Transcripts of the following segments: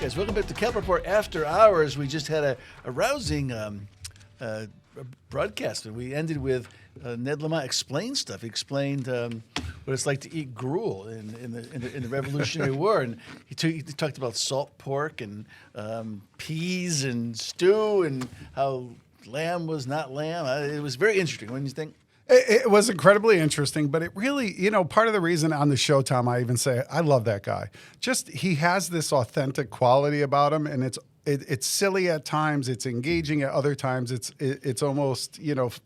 Guys, welcome back to Capital Report After Hours. We just had a rousing broadcast, and we ended with Ned Lamont explained stuff. He explained what it's like to eat gruel in the Revolutionary War, and he talked about salt pork and peas and stew and how lamb was not lamb. It was very interesting. What do you think? It was incredibly interesting, but it really, part of the reason on the show, Tom, I even say I love that guy. Just he has this authentic quality about him, and it's silly at times, it's engaging at other times, it's almost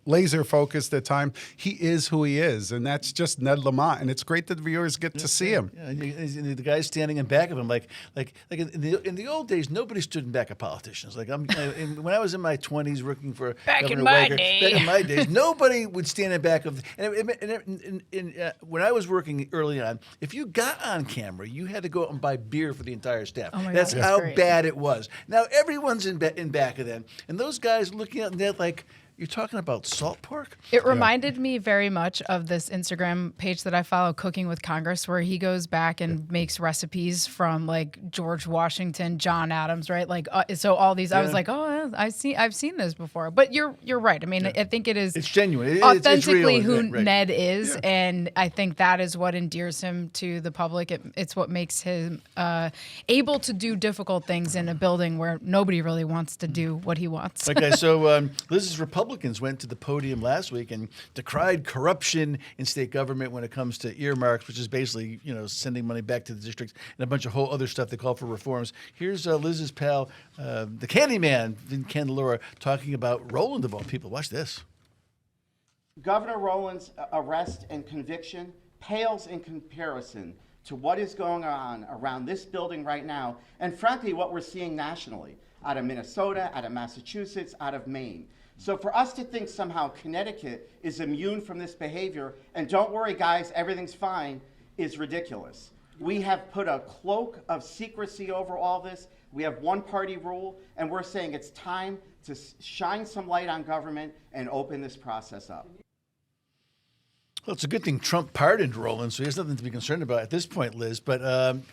laser focused at times. He is who he is, and that's just Ned Lamont, and it's great that the viewers get to see him. Yeah, and the guy standing in back of him, like in the old days, nobody stood in back of politicians. Like when I was in my 20s working for back Governor in my Wager, day, back in my days, nobody would stand in back of. When I was working early on, if you got on camera, you had to go out and buy beer for the entire staff. Oh my That's God, how great. bad it was. Now everyone's in back of them, and those guys looking at Ned like, you're talking about salt pork? It reminded me very much of this Instagram page that I follow, Cooking with Congress, where he goes back and makes recipes from like George Washington, John Adams, right? Like, so all these, I was like, oh, I've seen this before. But you're right. I mean, I think it's genuine. Authentically it's real, who right. Ned is, and I think that is what endears him to the public. It's what makes him able to do difficult things in a building where nobody really wants to do what he wants. Okay, so Liz's Republicans went to the podium last week and decried corruption in state government when it comes to earmarks, which is basically, sending money back to the districts and a bunch of whole other stuff they call for reforms. Here's Liz's pal, the Candyman, Vin Candelora, talking about Rowland of all people. Watch this. Governor Rowland's arrest and conviction pales in comparison to what is going on around this building right now, and frankly, what we're seeing nationally, out of Minnesota, out of Massachusetts, out of Maine. So for us to think somehow Connecticut is immune from this behavior, and don't worry guys, everything's fine, is ridiculous. We have put a cloak of secrecy over all this. We have one-party rule, and we're saying it's time to shine some light on government and open this process up. Well, it's a good thing Trump pardoned Rowland, so he has nothing to be concerned about at this point, Liz. But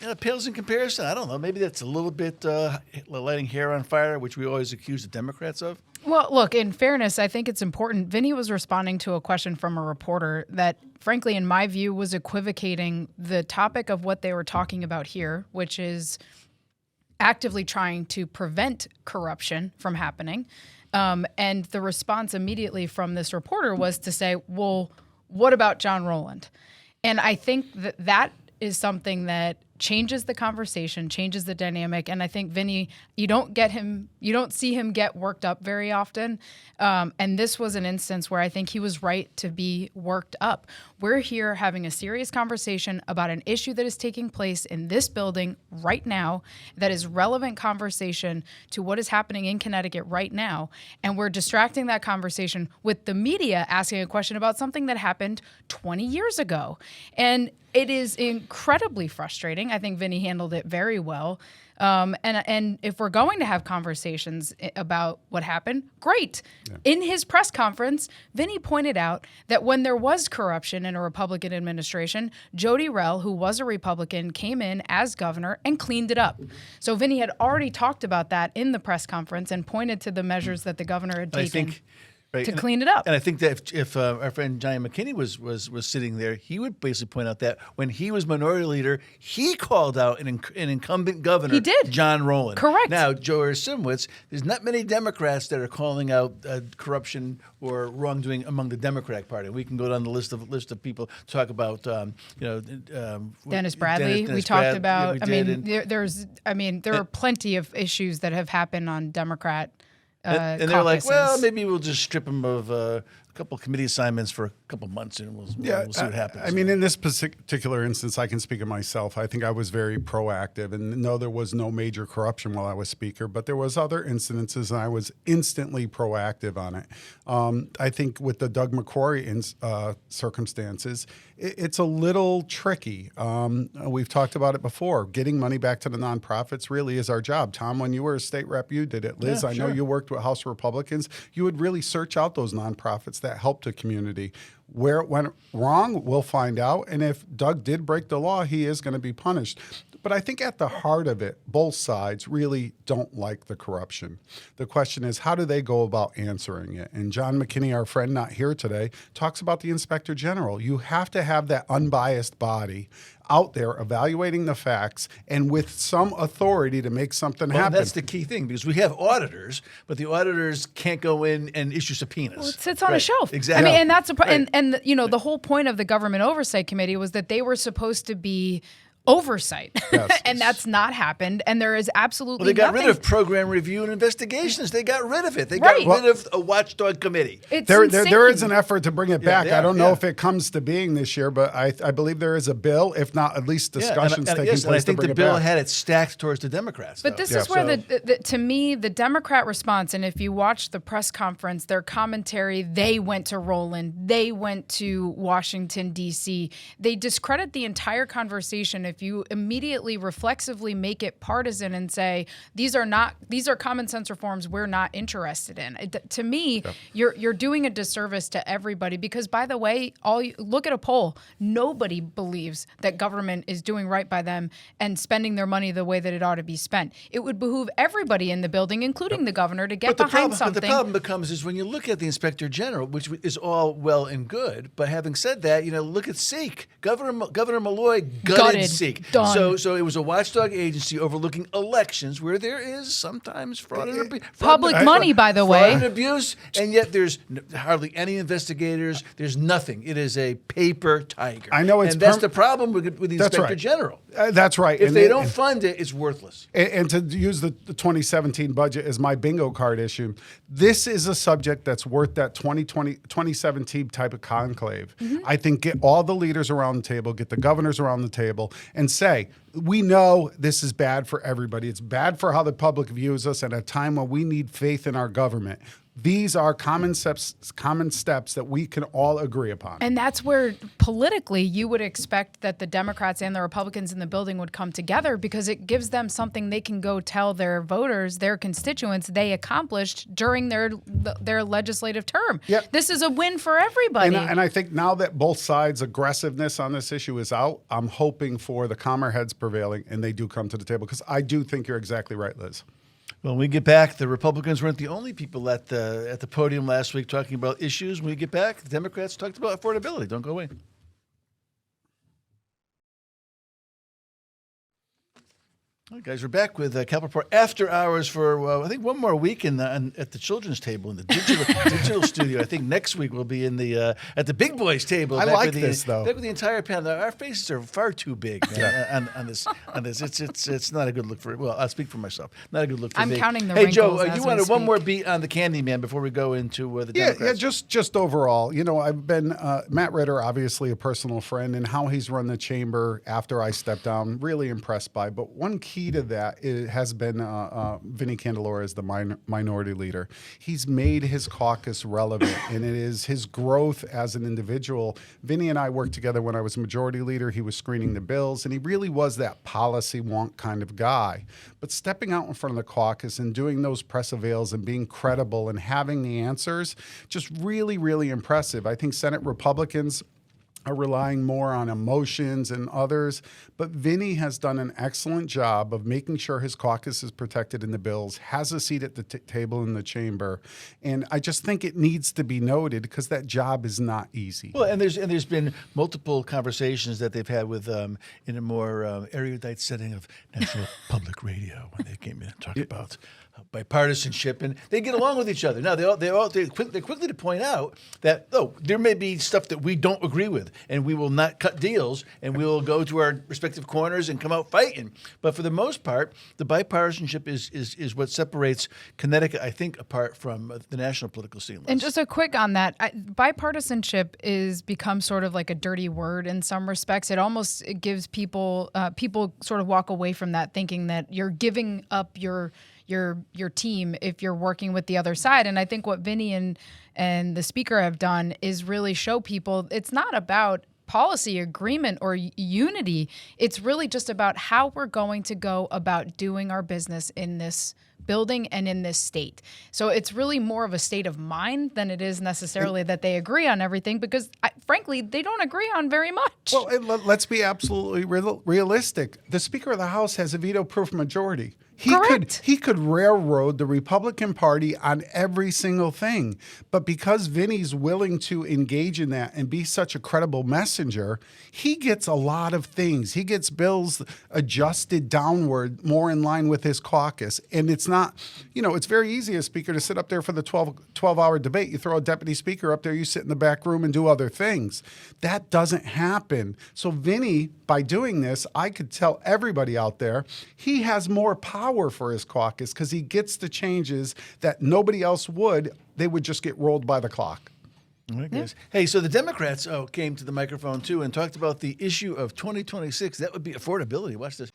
it pales in comparison. I don't know. Maybe that's a little bit lighting hair on fire, which we always accuse the Democrats of. Well, look, in fairness, I think it's important. Vinny was responding to a question from a reporter that, frankly, in my view, was equivocating the topic of what they were talking about here, which is actively trying to prevent corruption from happening. And the response immediately from this reporter was to say, well, what about John Rowland? And I think that is something that changes the conversation, changes the dynamic. And I think Vinny, you don't see him get worked up very often. And this was an instance where I think he was right to be worked up. We're here having a serious conversation about an issue that is taking place in this building right now that is relevant conversation to what is happening in Connecticut right now. And we're distracting that conversation with the media asking a question about something that happened 20 years ago. And it is incredibly frustrating. I think Vinny handled it very well. And if we're going to have conversations about what happened, great. Yeah. In his press conference, Vinny pointed out that when there was corruption in a Republican administration, Jody Rell, who was a Republican, came in as governor and cleaned it up. So Vinny had already talked about that in the press conference and pointed to the measures that the governor had taken. Right. To clean it up. And I think that if our friend Johnny McKinney was sitting there, he would basically point out that when he was minority leader, he called out an incumbent governor, he did. John Rowland. Correct. Now, Joe Simwitz, there's not many Democrats that are calling out corruption or wrongdoing among the Democratic Party. We can go down the list of people, talk about, Dennis Bradley. We talked about. There are plenty of issues that have happened on Democrat. And they're like, well, maybe we'll just strip them of a couple of committee assignments for a couple of months, and we'll see what happens. I mean, in this particular instance, I can speak of myself. I think I was very proactive, and no, there was no major corruption while I was speaker, but there was other incidences, and I was instantly proactive on it. I think with the Doug McCrory circumstances, it's a little tricky. We've talked about it before. Getting money back to the nonprofits really is our job. Tom, when you were a state rep, you did it. Liz, yeah, I know you worked with House Republicans. You would really search out those nonprofits that helped the community. Where it went wrong, we'll find out. And if Doug did break the law, he is going to be punished. But I think at the heart of it, both sides really don't like the corruption. The question is, how do they go about answering it? And John McKinney, our friend not here today, talks about the Inspector General. You have to have that unbiased body out there evaluating the facts and with some authority to make something happen. That's the key thing, because we have auditors, but the auditors can't go in and issue subpoenas. Well, it sits on a shelf. Exactly. I mean, and that's and you know, the whole point of the Government Oversight Committee was that they were supposed to be oversight, Yes. and that's not happened. And there is absolutely Well, they got nothing. rid of program review and investigations. They got rid of it. They Right. got rid of a watchdog committee. It's There insane. is an effort to bring it back. yeah, I don't know yeah. if it comes to being this year, but I believe there is a bill, if not at least discussions taking yes, place and I to think bring the it bill back. had it stacked towards the Democrats. But though. this is where to me, the Democrat response, and if you watch the press conference, their commentary, they went to Roland, they went to Washington, D.C. They discredit the entire conversation if you immediately reflexively make it partisan and say, these are common sense reforms we're not interested in. To me, you're doing a disservice to everybody, because, by the way, look at a poll. Nobody believes that government is doing right by them and spending their money the way that it ought to be spent. It would behoove everybody in the building, including the governor, to get behind something. But the problem becomes is when you look at the Inspector General, which is all well and good, but having said that, look at SEEK. Governor Malloy gutted SEEK. Done. So it was a watchdog agency overlooking elections where there is sometimes fraud and abuse. Public money, by the way. Fraud and abuse, and yet there's hardly any investigators. There's nothing. It is a paper tiger. I know it's and that's the problem with the That's Inspector right. General. That's right. If And they it- don't fund it, it's worthless. And to use the 2017 budget as my bingo card issue, this is a subject that's worth that 2017 type of conclave. I think get all the leaders around the table, get the governors around the table, and say, we know this is bad for everybody. It's bad for how the public views us at a time when we need faith in our government. These are common steps that we can all agree upon. And that's where politically you would expect that the Democrats and the Republicans in the building would come together, because it gives them something they can go tell their voters, their constituents, they accomplished during their legislative term. Yep. This is a win for everybody. And I think now that both sides' aggressiveness on this issue is out, I'm hoping for the calmer heads prevailing, and they do come to the table, because I do think you're exactly right, Liz. When we get back, the Republicans weren't the only people at the podium last week talking about issues. When we get back, the Democrats talked about affordability. Don't go away. All right, guys, we're back with Capital Report After Hours for, I think, one more week at the children's table in the digital studio. I think next week we'll be at the big boys table. I back like with this, though. Back with the entire panel. Our faces are far too big, man, on this. It's not a good look for, well, I'll speak for myself. Not a good look for I'm me. counting the Hey, Joe, wrinkles as you we wanted one speak. more beat on the Candyman before we go into the Yeah, Democrats? just overall, I've been Matt Ritter, obviously a personal friend, and how he's run the chamber after I stepped down, really impressed by. But one key to that has been Vinnie Candelora as the minority leader. He's made his caucus relevant, and it is his growth as an individual. Vinnie and I worked together when I was majority leader. He was screening the bills, and he really was that policy wonk kind of guy. But stepping out in front of the caucus and doing those press avails and being credible and having the answers, just really, really impressive. I think Senate Republicans are relying more on emotions and others. But Vinnie has done an excellent job of making sure his caucus is protected in the bills, has a seat at the table in the chamber. And I just think it needs to be noted, because that job is not easy. Well, and there's been multiple conversations that they've had with in a more erudite setting of National Public Radio when they came in and talked about bipartisanship, and they get along with each other. Now they're quickly to point out that there may be stuff that we don't agree with, and we will not cut deals, and we will go to our respective corners and come out fighting. But for the most part, the bipartisanship is what separates Connecticut, I think, apart from the national political scene. And just a quick on that, bipartisanship is become sort of like a dirty word in some respects. It gives people sort of walk away from that thinking that you're giving up your team if you're working with the other side. And I think what Vinnie and the speaker have done is really show people it's not about policy agreement or unity. It's really just about how we're going to go about doing our business in this building and in this state. So it's really more of a state of mind than it is necessarily that they agree on everything, because frankly, they don't agree on very much. Well, let's be absolutely realistic. The Speaker of the House has a veto-proof majority. He could railroad the Republican Party on every single thing. But because Vinny's willing to engage in that and be such a credible messenger, he gets a lot of things. He gets bills adjusted downward, more in line with his caucus. And it's not, it's very easy as Speaker to sit up there for the 12-hour debate. You throw a deputy speaker up there, you sit in the back room and do other things. That doesn't happen. So Vinny, by doing this, I could tell everybody out there, he has more power for his caucus because he gets the changes that nobody else would. They would just get rolled by the clock. Hey, so the Democrats came to the microphone too and talked about the issue of 2026. That would be affordability. Watch this.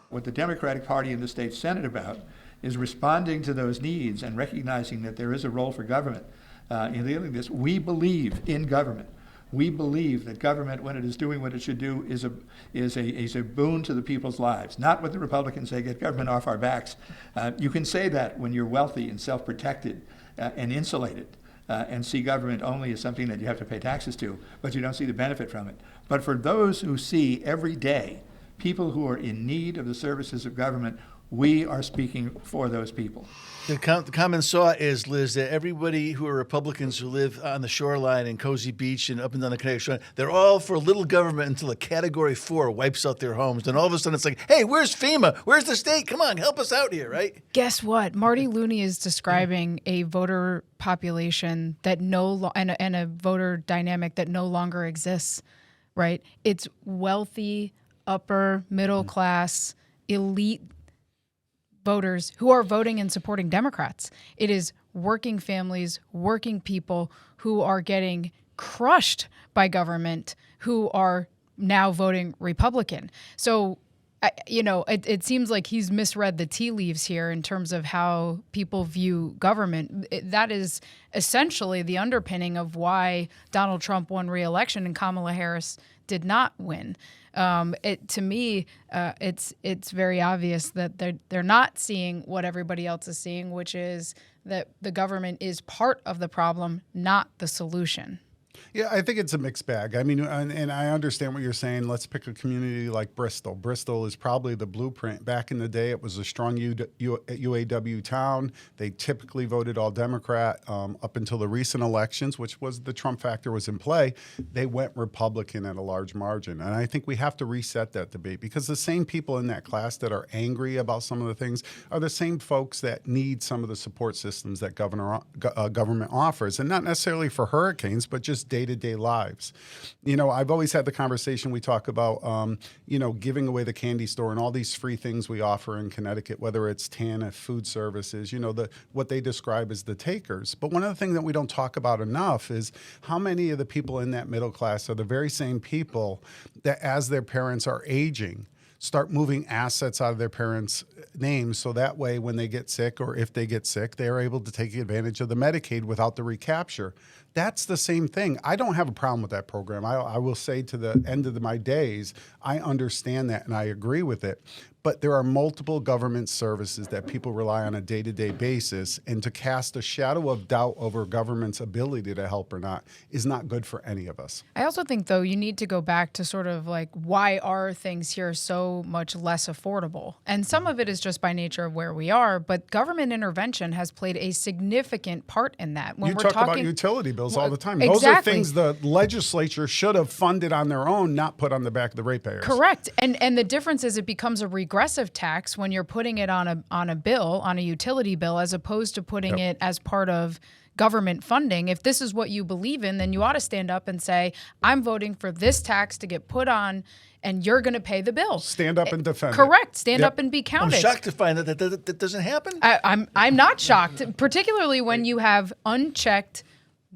What the Democratic Party in the state Senate about is responding to those needs and recognizing that there is a role for government in dealing with this. We believe in government. We believe that government, when it is doing what it should do, is a boon to the people's lives. Not what the Republicans say, get government off our backs. You can say that when you're wealthy and self-protected and insulated, and see government only as something that you have to pay taxes to, but you don't see the benefit from it. But for those who see every day people who are in need of the services of government, we are speaking for those people. The common saw is, Liz, that everybody who are Republicans who live on the shoreline in Cozy Beach and up and down the Connecticut shore, they're all for little government until a Category 4 wipes out their homes. Then all of a sudden it's like, hey, where's FEMA? Where's the state? Come on, help us out here, right? Guess what? Marty Looney is describing a voter population that and a voter dynamic that no longer exists, right? It's wealthy, upper, middle class, elite voters who are voting and supporting Democrats. It is working families, working people who are getting crushed by government, who are now voting Republican. So, it seems like he's misread the tea leaves here in terms of how people view government. That is essentially the underpinning of why Donald Trump won re-election and Kamala Harris did not win. To me, it's very obvious that they're not seeing what everybody else is seeing, which is that the government is part of the problem, not the solution. Yeah, I think it's a mixed bag. I mean, and I understand what you're saying. Let's pick a community like Bristol. Bristol is probably the blueprint. Back in the day, it was a strong UAW town. They typically voted all Democrat up until the recent elections, which was the Trump factor was in play. They went Republican at a large margin. And I think we have to reset that debate because the same people in that class that are angry about some of the things are the same folks that need some of the support systems that government offers. And not necessarily for hurricanes, but just day-to-day lives. I've always had the conversation we talk about, giving away the candy store and all these free things we offer in Connecticut, whether it's TANF, food services, what they describe as the takers. But one of the things that we don't talk about enough is how many of the people in that middle class are the very same people that as their parents are aging, start moving assets out of their parents' names so that way when they get sick or if they get sick, they are able to take advantage of the Medicaid without the recapture. That's the same thing. I don't have a problem with that program. I will say to the end of my days, I understand that and I agree with it. But there are multiple government services that people rely on a day-to-day basis, and to cast a shadow of doubt over government's ability to help or not is not good for any of us. I also think, though, you need to go back to sort of like, why are things here so much less affordable? And some of it is just by nature of where we are, but government intervention has played a significant part in that. When you we're talk talking about utility bills all the time. Exactly. Those are things the legislature should have funded on their own, not put on the back of the ratepayers. Correct. And the difference is it becomes a regressive tax when you're putting it on a bill, on a utility bill, as opposed to putting it as part of government funding. If this is what you believe in, then you ought to stand up and say, I'm voting for this tax to get put on and you're going to pay the bill. Stand up and defend it. Correct. Stand up and be counted. I'm shocked to find that doesn't happen. I'm not shocked, particularly when you have unchecked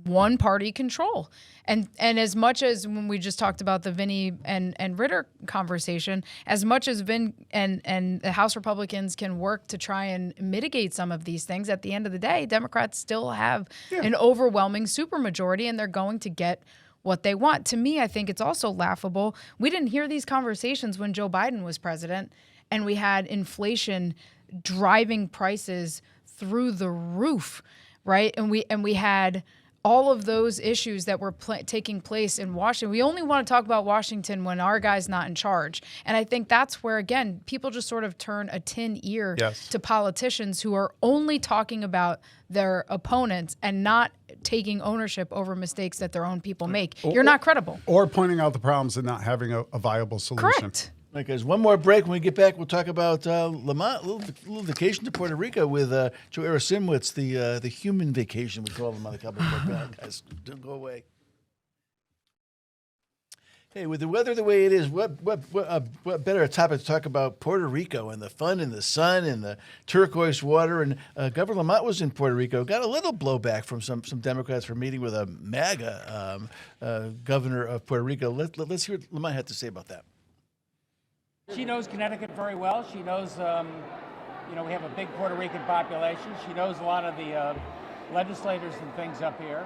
one-party control. And as much as when we just talked about the Vinny and Ritter conversation, as much as Vin and the House Republicans can work to try and mitigate some of these things, at the end of the day, Democrats still have an overwhelming supermajority, and they're going to get what they want. To me, I think it's also laughable. We didn't hear these conversations when Joe Biden was president, and we had inflation driving prices through the roof, right? And we had all of those issues that were taking place in Washington. We only want to talk about Washington when our guy's not in charge. And I think that's where, again, people just sort of turn a tin ear to politicians who are only talking about their opponents and not taking ownership over mistakes that their own people make. You're not credible. Or pointing out the problems and not having a viable solution. Correct. All right, guys, one more break. When we get back, we'll talk about Lamont, a little vacation to Puerto Rico with Joe Arasimowicz, the human vacation, we call him on the Capital Court panel. Guys, don't go away. Hey, with the weather the way it is, what better a topic to talk about Puerto Rico and the fun and the sun and the turquoise water. And Governor Lamont was in Puerto Rico, got a little blowback from some Democrats for meeting with a MAGA governor of Puerto Rico. Let's hear what Lamont had to say about that. She knows Connecticut very well. She knows, we have a big Puerto Rican population. She knows a lot of the legislators and things up here.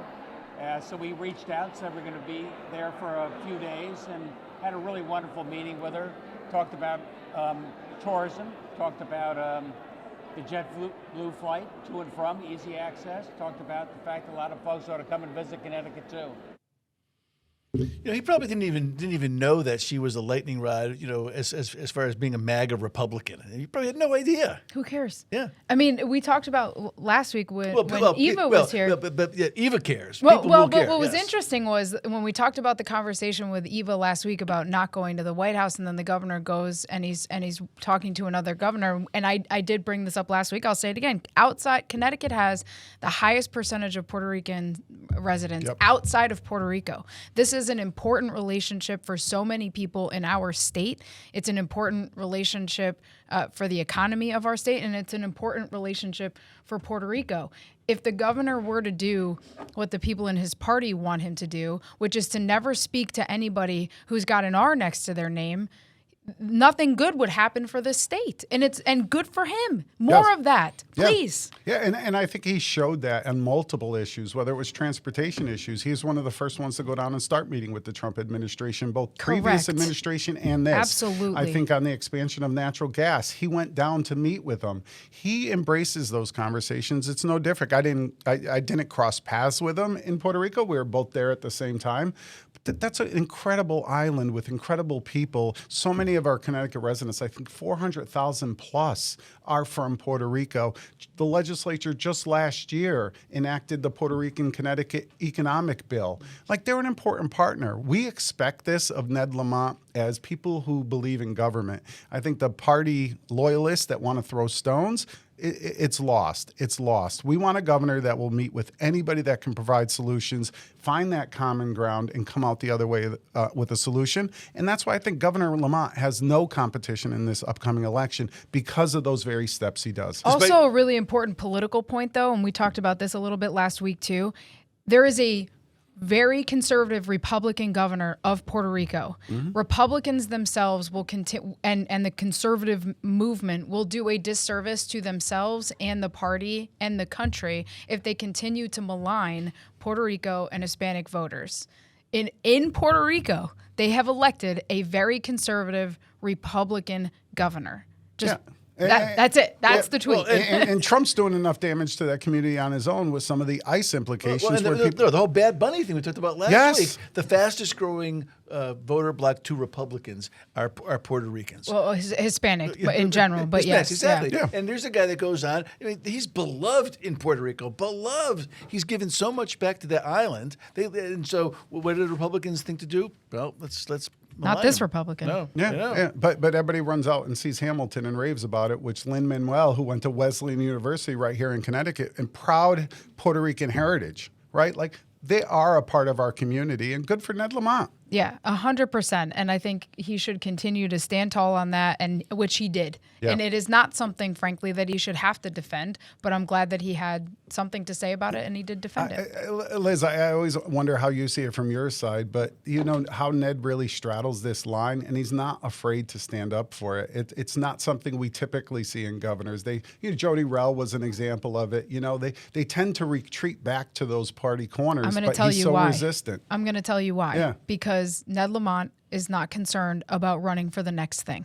So we reached out, said we're going to be there for a few days, and had a really wonderful meeting with her. Talked about tourism, talked about the JetBlue flight to and from, easy access. Talked about the fact that a lot of folks ought to come and visit Connecticut too. He probably didn't even know that she was a lightning rod, as far as being a MAGA Republican. He probably had no idea. Who cares? Yeah. I mean, we talked about last week when Eva was here. But Eva cares. But care. what was interesting was when we talked about the conversation with Eva last week about not going to the White House, and then the governor goes and he's talking to another governor. And I did bring this up last week. I'll say it again. Outside, Connecticut has the highest percentage of Puerto Rican residents outside of Puerto Rico. This is an important relationship for so many people in our state. It's an important relationship for the economy of our state, and it's an important relationship for Puerto Rico. If the governor were to do what the people in his party want him to do, which is to never speak to anybody who's got an R next to their name, nothing good would happen for this state, and good for him. More of that, please. Yeah, and I think he showed that on multiple issues, whether it was transportation issues. He's one of the first ones to go down and start meeting with the Trump administration, both previous administration and this. Absolutely. I think on the expansion of natural gas, he went down to meet with them. He embraces those conversations. It's no different. I didn't cross paths with him in Puerto Rico. We were both there at the same time. But that's an incredible island with incredible people. So many of our Connecticut residents, I think 400,000 plus, are from Puerto Rico. The legislature just last year enacted the Puerto Rican-Connecticut economic bill. Like, they're an important partner. We expect this of Ned Lamont as people who believe in government. I think the party loyalists that want to throw stones, it's lost. It's lost. We want a governor that will meet with anybody that can provide solutions, find that common ground, and come out the other way with a solution. And that's why I think Governor Lamont has no competition in this upcoming election, because of those very steps he does. Also, a really important political point, though, and we talked about this a little bit last week, too. There is a very conservative Republican governor of Puerto Rico. Mm-hmm. Republicans themselves will continue, and the conservative movement will do a disservice to themselves and the party and the country if they continue to malign Puerto Rico and Hispanic voters. In Puerto Rico, they have elected a very conservative Republican governor. That's it. That's the tweet. Well, and Trump's doing enough damage to that community on his own with some of the ICE implications. The whole Bad Bunny thing we talked about last week. The fastest growing voter bloc to Republicans are Puerto Ricans. Well, Hispanic but in general, but yes. Exactly. Yeah. And there's a guy that goes on. I mean, he's beloved in Puerto Rico. Beloved. He's given so much back to that island. And so what do the Republicans think to do? Well, let's not this Republican. No. Yeah. But everybody runs out and sees Hamilton and raves about it, which Lin-Manuel, who went to Wesleyan University right here in Connecticut, and proud Puerto Rican heritage, right? Like, they are a part of our community, and good for Ned Lamont. Yeah, 100%. And I think he should continue to stand tall on that, and which he did. Yeah. And it is not something, frankly, that he should have to defend. But I'm glad that he had something to say about it, and he did defend it. Liz, I always wonder how you see it from your side, but you know how Ned really straddles this line, and he's not afraid to stand up for it. It's not something we typically see in governors. Jody Rell was an example of it. You know, they tend to retreat back to those party corners, I'm going to but tell he's you so why. resistant. I'm going to tell you why. Yeah. Because Ned Lamont is not concerned about running for the next thing.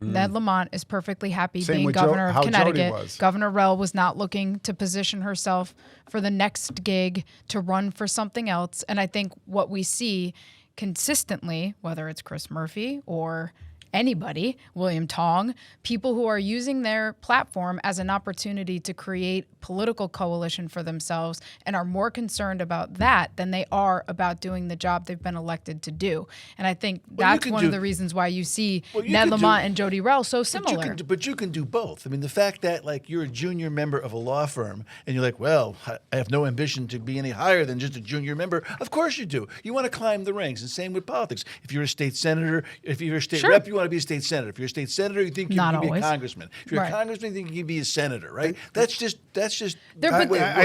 Ned Lamont is perfectly happy Same being with governor how of Jody Connecticut. was. Governor Rell was not looking to position herself for the next gig to run for something else. And I think what we see consistently, whether it's Chris Murphy or anybody, William Tong, people who are using their platform as an opportunity to create political coalition for themselves and are more concerned about that than they are about doing the job they've been elected to do. And I think that's one of the reasons why you see Ned Lamont and Jody Rell so similar. But you can do both. I mean, the fact that like you're a junior member of a law firm and you're like, well, I have no ambition to be any higher than just a junior member. Of course you do. You want to climb the ranks. And same with politics. If you're a state senator, if you're a state rep, you want to be a state senator. If you're a state senator, you think you can be a congressman. If you're a congressman, you think you can be a senator, right? That's just the way it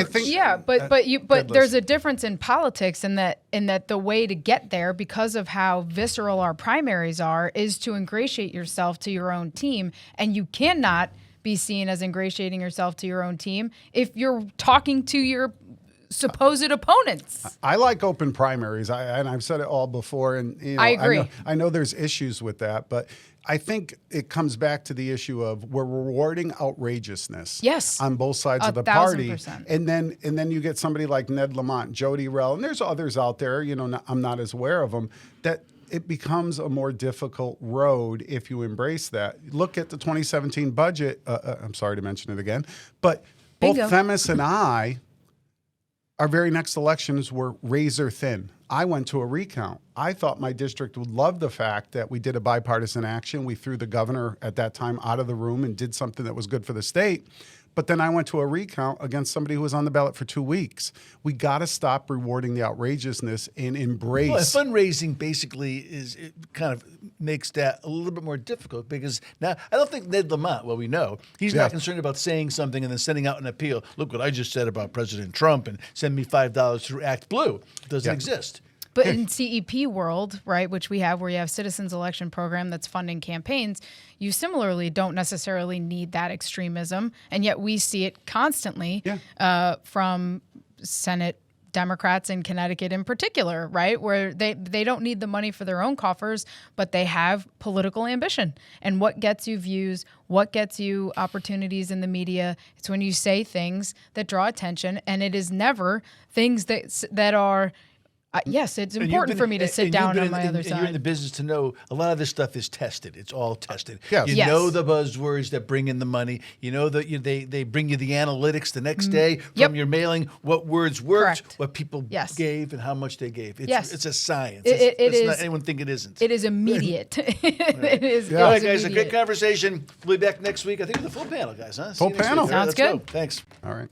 works. But there's a difference in politics in that the way to get there, because of how visceral our primaries are, is to ingratiate yourself to your own team, and you cannot be seen as ingratiating yourself to your own team if you're talking to your supposed opponents. I like open primaries, and I've said it all before. And you know, I agree. I know there's issues with that, but I think it comes back to the issue of we're rewarding outrageousness. Yes. On both sides of the 1,000%. party, and then you get somebody like Ned Lamont, Jody Rell, and there's others out there. You know, I'm not as aware of them. That it becomes a more difficult road if you embrace that. Look at the 2017 budget. I'm sorry to mention it again, but both Themis and I. Our very next elections were razor thin. I went to a recount. I thought my district would love the fact that we did a bipartisan action. We threw the governor at that time out of the room and did something that was good for the state. But then I went to a recount against somebody who was on the ballot for 2 weeks. We got to stop rewarding the outrageousness and embrace. Well, fundraising basically it kind of makes that a little bit more difficult, because now I don't think Ned Lamont, well, we know, he's not concerned about saying something and then sending out an appeal. Look what I just said about President Trump and send me $5 through Act Blue. It doesn't exist. But in CEP world, right, which we have, where you have citizens election program that's funding campaigns, you similarly don't necessarily need that extremism, and yet we see it constantly from Senate Democrats in Connecticut in particular, right, where they don't need the money for their own coffers, but they have political ambition. And what gets you views, what gets you opportunities in the media, it's when you say things that draw attention, and it is never things that are... yes, it's important for me to sit down on my other side. And you're in the business to know a lot of this stuff is tested. It's all tested. Yes. You know the buzzwords that bring in the money. You know that they bring you the analytics the next day from your mailing, what words worked, what people gave, and how much they gave. It's a science. It's not anyone think it isn't. It is immediate. It is. All right, guys, a great conversation. We'll be back next week. I think with a full panel, guys. Huh? Full panel. Sounds good. Thanks. All right.